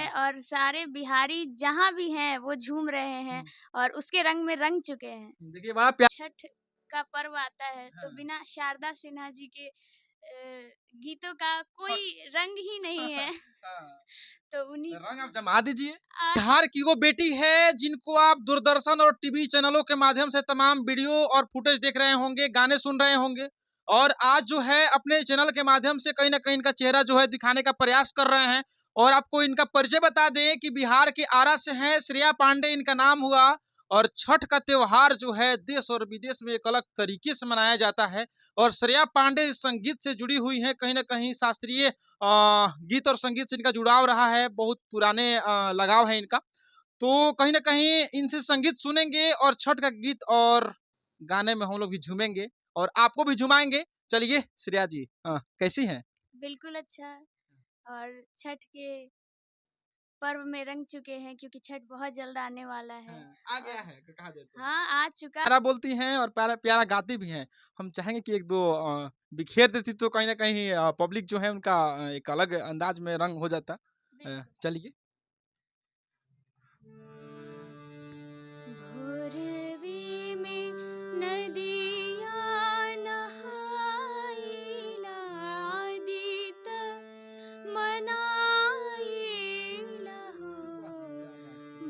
है और सारे बिहारी जहाँ भी हैं वो झूम रहे हैं और उसके रंग में रंग चुके हैं। देखिए बड़ा प्यार। छठ का पर्व आता है तो बिना शारदा सिन्हा जी के गीतों का कोई रंग ही नहीं है। तो उन्हीं रंग आप जमा दीजिए। आ, बिहार की वो बेटी है जिनको आप दूरदर्शन और टीवी चैनलों के माध्यम से तमाम वीडियो और फुटेज देख रहे होंगे, गाने सुन रहे होंगे और आज जो है अपने चैनल के माध्यम से कहीं ना कहीं इनका चेहरा जो है दिखाने का प्रयास कर रहे हैं। और आपको इनका परिचय बता दें कि बिहार के आरा से हैं, श्रेया पांडे इनका नाम हुआ। और छठ का त्योहार जो है देश और विदेश में एक अलग तरीके से मनाया जाता है। और श्रेया पांडे संगीत से जुड़ी हुई है, कहीं ना कहीं शास्त्रीय गीत और संगीत से इनका जुड़ाव रहा है, बहुत पुराने लगाव है इनका। तो कहीं ना कहीं इनसे संगीत सुनेंगे और छठ का गीत और गाने में हम लोग भी झूमेंगे और आपको भी झुमाएंगे। चलिए श्रेया जी, कैसी हैं? बिल्कुल अच्छा। और छठ के पर्व में रंग चुके हैं क्योंकि छठ बहुत जल्द आने वाला है। आ गया और है तो कहा जाता है। हाँ, आ चुका। प्यारा बोलती हैं और प्यारा प्यारा गाती भी हैं। हम चाहेंगे कि एक दो बिखेर देती तो कहीं ना कहीं पब्लिक जो है उनका एक अलग अंदाज में रंग हो जाता। चलिए। भोरवी में नदियाँ नहाइला आदित मनाइला हो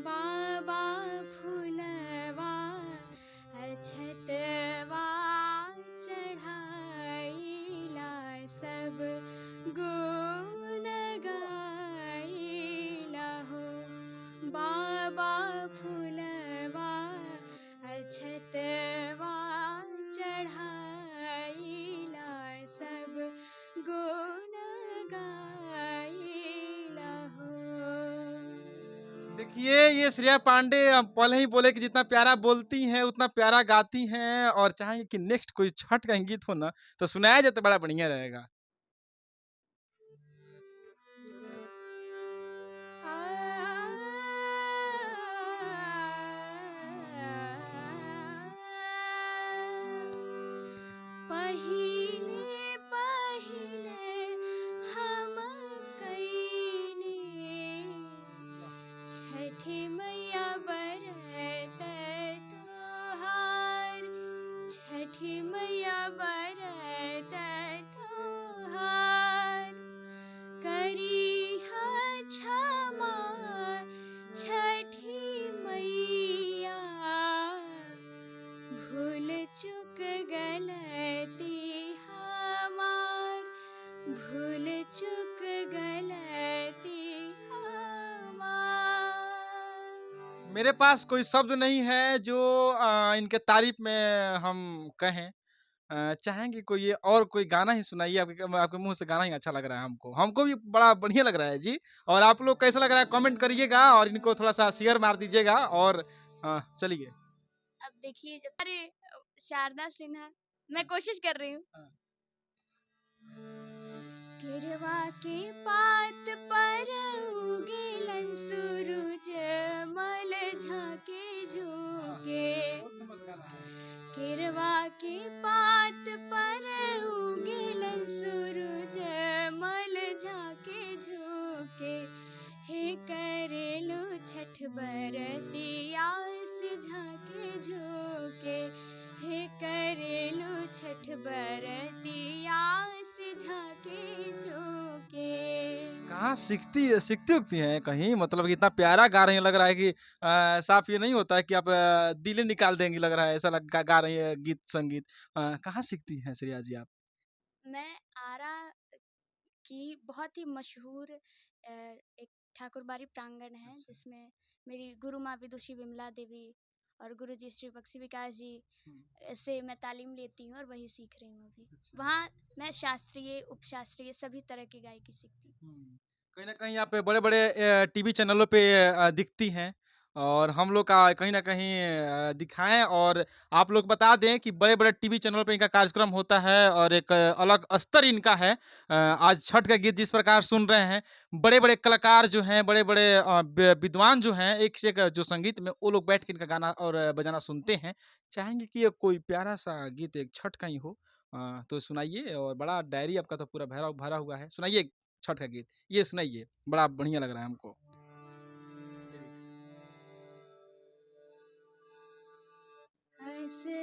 बाबा फुलवा अछतवा चढ़ाइला सब गुण गाइला हो बाबा फुलवा अछतवा चढ़ाइला सब गुण गाइला हो। देखिए ये श्रेया पांडे पहले ही बोले कि जितना प्यारा बोलती हैं उतना प्यारा गाती हैं और चाहेंगे कि नेक्स्ट कोई छठ का ही गीत हो ना तो सुनाया जाए तो बड़ा बढ़िया रहेगा। पहिले पहिले हम कईने छठी मैया बरत तोहार छठी मैया बरत तोहार करिहा क्षमा छठी मैया भूल चुक गलती हमार भूल चुक गलती हमार। मेरे पास कोई शब्द नहीं है जो इनके तारीफ में हम कहें। चाहेंगे कोई ये और कोई गाना ही सुनाइए, आपके आपके मुंह से गाना ही अच्छा लग रहा है हमको हमको भी बड़ा बढ़िया लग रहा है जी। और आप लोग कैसा लग रहा है कमेंट करिएगा और इनको थोड़ा सा शेयर मार दीजिएगा और चलिए। अब देखिए जब अरे शारदा सिन्हा मैं कोशिश कर रही हूँ। किरवा के पात पर उगेलन सूरज मल झाके झोंके किरवा के पात पर उगेलन सूरज मल झाके झोंके हे करेलो छठ बरतिया से झाके झोंके हे करेलो छठ बरतिया से झाके झोंके। कहाँ सीखती उगती हैं कहीं, मतलब कि इतना प्यारा गा रही हैं, लग रहा है कि साफ ये नहीं होता है कि आप दिल ही निकाल देंगी, लग रहा है ऐसा गा रही है गीत संगीत। कहाँ सीखती हैं श्रेया जी आप? मैं आरा की बहुत ही मशहूर एक ठाकुरबाड़ी प्रांगण है जिसमें मेरी गुरु माँ विदुषी विमला देवी और गुरुजी श्री बक्सी विकास जी से मैं तालीम लेती हूँ और वही सीख रही हूँ अभी। वहाँ मैं शास्त्रीय उपशास्त्रीय सभी तरह की गायकी सीखती हूँ। कहीं न कहीं आप बड़े-बड़े टीवी चैनलों पे दिखती हैं और हम लोग का कहीं न कहीं दिखाएँ और आप लोग बता दें कि बड़े-बड़े टीवी चैनलों पे इनका कार्यक्रम होता है और एक अलग स्तर इनका है। आज छठ का गीत जिस प्रकार सुन रहे हैं, बड़े-बड़े कलाकार जो हैं, बड़े-बड़े विद्वान जो हैं, एक से एक जो संगीत में वो लोग बैठ के इनका गाना और बजाना सुनते हैं। चाहेंगे कि ये कोई प्यारा-सा गीत एक छठ का ही हो, तो सुनाइए और बड़ा डायरी आपका तो पूरा भरा भरा हुआ है। सुनाइए छठ का गीत, ये सुनाइए, बड़ा बढ़िया लग रहा है हमको। इस